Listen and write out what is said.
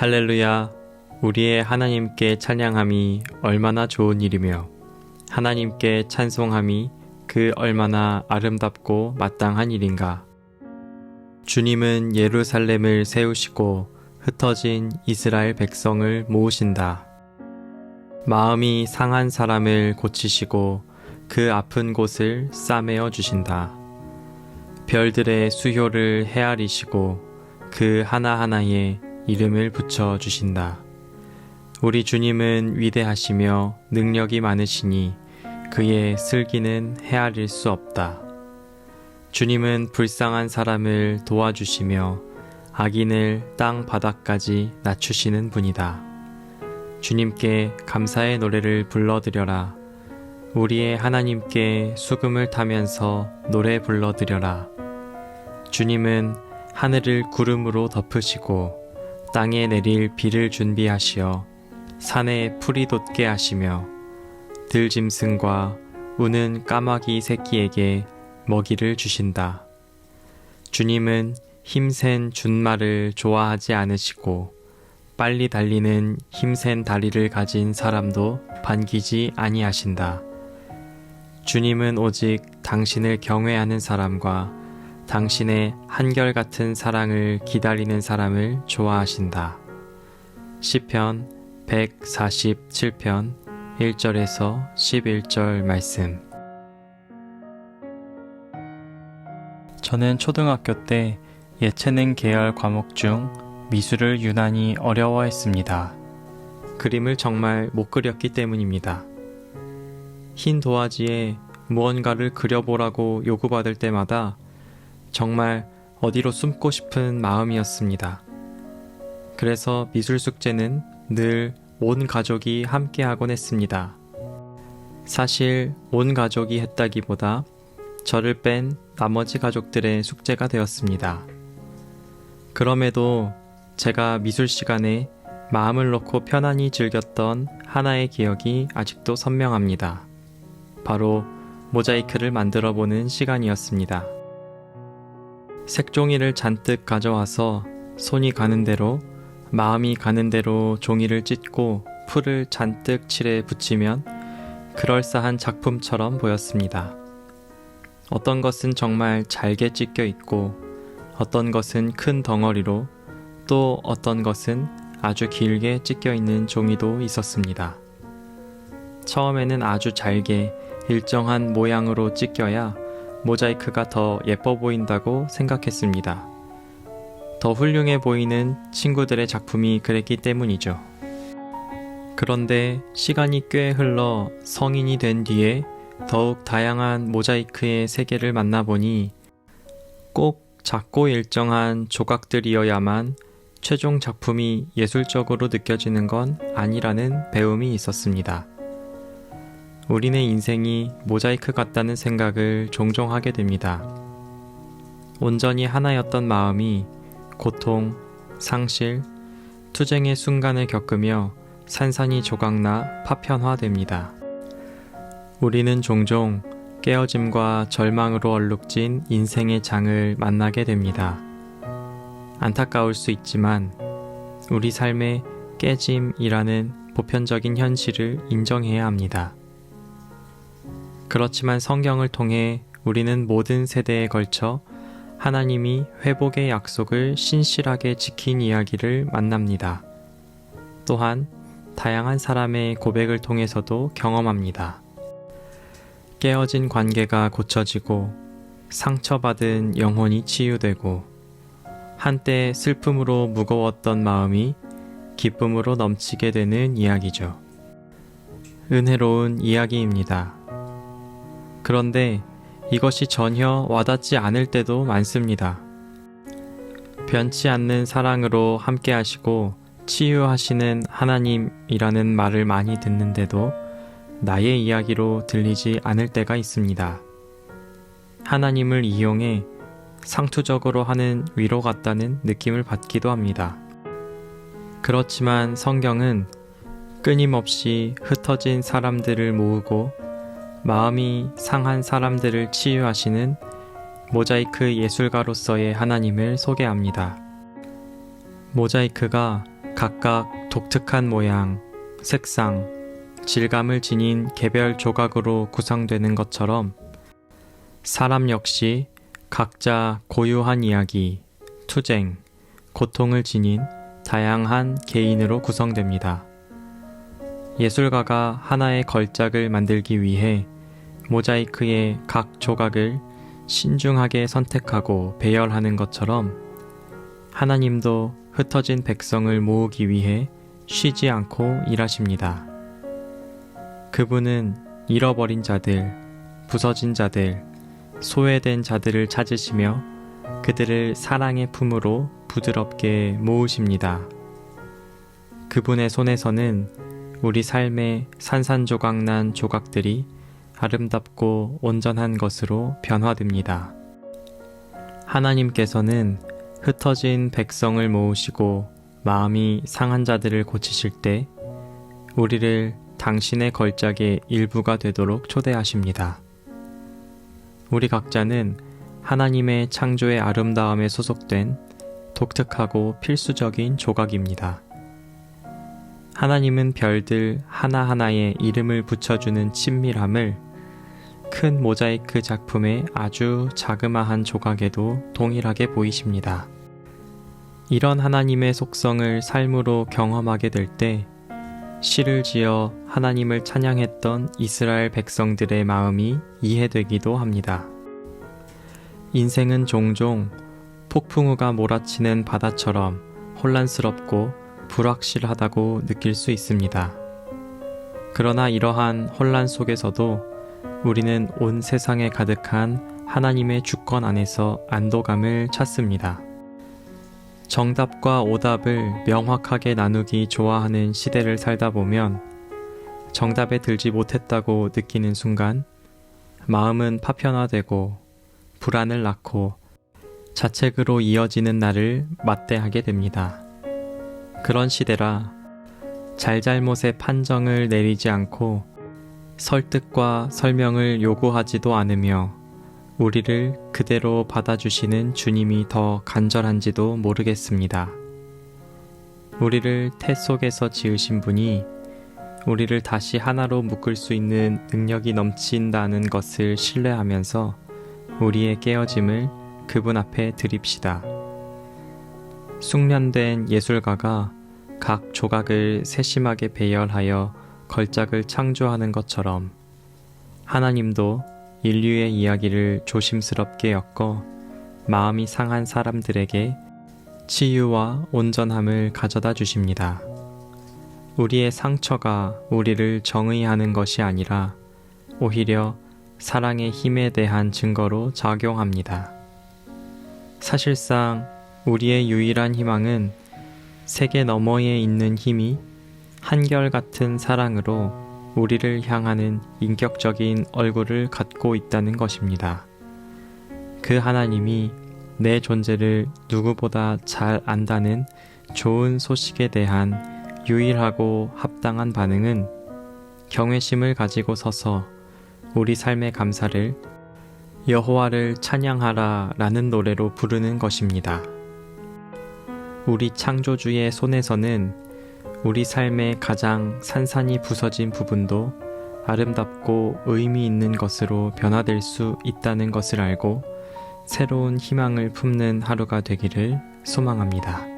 할렐루야, 우리의 하나님께 찬양함이 얼마나 좋은 일이며 하나님께 찬송함이 그 얼마나 아름답고 마땅한 일인가. 주님은 예루살렘을 세우시고 흩어진 이스라엘 백성을 모으신다. 마음이 상한 사람을 고치시고 그 아픈 곳을 싸매어 주신다. 별들의 수효를 헤아리시고 그 하나하나에 이름을 붙여 주신다. 우리 주님은 위대하시며 능력이 많으시니 그의 슬기는 헤아릴 수 없다. 주님은 불쌍한 사람을 도와주시며 악인을 땅 바닥까지 낮추시는 분이다. 주님께 감사의 노래를 불러드려라. 우리의 하나님께 수금을 타면서 노래 불러드려라. 주님은 하늘을 구름으로 덮으시고 땅에 내릴 비를 준비하시어 산에 풀이 돋게 하시며 들짐승과 우는 까마귀 새끼에게 먹이를 주신다. 주님은 힘센 준말을 좋아하지 않으시고 빨리 달리는 힘센 다리를 가진 사람도 반기지 아니하신다. 주님은 오직 당신을 경외하는 사람과 당신의 한결같은 사랑을 기다리는 사람을 좋아하신다. 시편 147편 1절에서 11절 말씀. 저는 초등학교 때 예체능 계열 과목 중 미술을 유난히 어려워했습니다. 그림을 정말 못 그렸기 때문입니다. 흰 도화지에 무언가를 그려보라고 요구받을 때마다 정말 어디로 숨고 싶은 마음이었습니다. 그래서 미술 숙제는 늘 온 가족이 함께 하곤 했습니다. 사실 온 가족이 했다기보다 저를 뺀 나머지 가족들의 숙제가 되었습니다. 그럼에도 제가 미술 시간에 마음을 놓고 편안히 즐겼던 하나의 기억이 아직도 선명합니다. 바로 모자이크를 만들어 보는 시간이었습니다. 색종이를 잔뜩 가져와서 손이 가는 대로 마음이 가는 대로 종이를 찢고 풀을 잔뜩 칠해 붙이면 그럴싸한 작품처럼 보였습니다. 어떤 것은 정말 잘게 찢겨 있고 어떤 것은 큰 덩어리로 또 어떤 것은 아주 길게 찢겨 있는 종이도 있었습니다. 처음에는 아주 잘게 일정한 모양으로 찢겨야 모자이크가 더 예뻐 보인다고 생각했습니다. 더 훌륭해 보이는 친구들의 작품이 그랬기 때문이죠. 그런데 시간이 꽤 흘러 성인이 된 뒤에 더욱 다양한 모자이크의 세계를 만나보니 꼭 작고 일정한 조각들이어야만 최종 작품이 예술적으로 느껴지는 건 아니라는 배움이 있었습니다. 우리네 인생이 모자이크 같다는 생각을 종종 하게 됩니다. 온전히 하나였던 마음이 고통, 상실, 투쟁의 순간을 겪으며 산산이 조각나 파편화됩니다. 우리는 종종 깨어짐과 절망으로 얼룩진 인생의 장을 만나게 됩니다. 안타까울 수 있지만 우리 삶의 깨짐이라는 보편적인 현실을 인정해야 합니다. 그렇지만 성경을 통해 우리는 모든 세대에 걸쳐 하나님이 회복의 약속을 신실하게 지킨 이야기를 만납니다. 또한 다양한 사람의 고백을 통해서도 경험합니다. 깨어진 관계가 고쳐지고 상처받은 영혼이 치유되고 한때 슬픔으로 무거웠던 마음이 기쁨으로 넘치게 되는 이야기죠. 은혜로운 이야기입니다. 그런데 이것이 전혀 와닿지 않을 때도 많습니다. 변치 않는 사랑으로 함께 하시고 치유하시는 하나님이라는 말을 많이 듣는데도 나의 이야기로 들리지 않을 때가 있습니다. 하나님을 이용해 상투적으로 하는 위로 같다는 느낌을 받기도 합니다. 그렇지만 성경은 끊임없이 흩어진 사람들을 모으고 마음이 상한 사람들을 치유하시는 모자이크 예술가로서의 하나님을 소개합니다. 모자이크가 각각 독특한 모양, 색상, 질감을 지닌 개별 조각으로 구성되는 것처럼 사람 역시 각자 고유한 이야기, 투쟁, 고통을 지닌 다양한 개인으로 구성됩니다. 예술가가 하나의 걸작을 만들기 위해 모자이크의 각 조각을 신중하게 선택하고 배열하는 것처럼 하나님도 흩어진 백성을 모으기 위해 쉬지 않고 일하십니다. 그분은 잃어버린 자들, 부서진 자들, 소외된 자들을 찾으시며 그들을 사랑의 품으로 부드럽게 모으십니다. 그분의 손에서는 우리 삶의 산산조각난 조각들이 아름답고 온전한 것으로 변화됩니다. 하나님께서는 흩어진 백성을 모으시고 마음이 상한 자들을 고치실 때 우리를 당신의 걸작의 일부가 되도록 초대하십니다. 우리 각자는 하나님의 창조의 아름다움에 소속된 독특하고 필수적인 조각입니다. 하나님은 별들 하나하나에 이름을 붙여주는 친밀함을 큰 모자이크 작품의 아주 자그마한 조각에도 동일하게 보이십니다. 이런 하나님의 속성을 삶으로 경험하게 될 때 시를 지어 하나님을 찬양했던 이스라엘 백성들의 마음이 이해되기도 합니다. 인생은 종종 폭풍우가 몰아치는 바다처럼 혼란스럽고 불확실하다고 느낄 수 있습니다. 그러나 이러한 혼란 속에서도 우리는 온 세상에 가득한 하나님의 주권 안에서 안도감을 찾습니다. 정답과 오답을 명확하게 나누기 좋아하는 시대를 살다 보면 정답에 들지 못했다고 느끼는 순간 마음은 파편화되고 불안을 낳고 자책으로 이어지는 날을 맞대하게 됩니다. 그런 시대라 잘잘못의 판정을 내리지 않고 설득과 설명을 요구하지도 않으며 우리를 그대로 받아주시는 주님이 더 간절한지도 모르겠습니다. 우리를 태 속에서 지으신 분이 우리를 다시 하나로 묶을 수 있는 능력이 넘친다는 것을 신뢰하면서 우리의 깨어짐을 그분 앞에 드립시다. 숙련된 예술가가 각 조각을 세심하게 배열하여 걸작을 창조하는 것처럼 하나님도 인류의 이야기를 조심스럽게 엮어 마음이 상한 사람들에게 치유와 온전함을 가져다 주십니다. 우리의 상처가 우리를 정의하는 것이 아니라 오히려 사랑의 힘에 대한 증거로 작용합니다. 사실상 우리의 유일한 희망은 세계 너머에 있는 힘이 한결같은 사랑으로 우리를 향하는 인격적인 얼굴을 갖고 있다는 것입니다. 그 하나님이 내 존재를 누구보다 잘 안다는 좋은 소식에 대한 유일하고 합당한 반응은 경외심을 가지고 서서 우리 삶의 감사를 여호와를 찬양하라 라는 노래로 부르는 것입니다. 우리 창조주의 손에서는 우리 삶의 가장 산산이 부서진 부분도 아름답고 의미 있는 것으로 변화될 수 있다는 것을 알고 새로운 희망을 품는 하루가 되기를 소망합니다.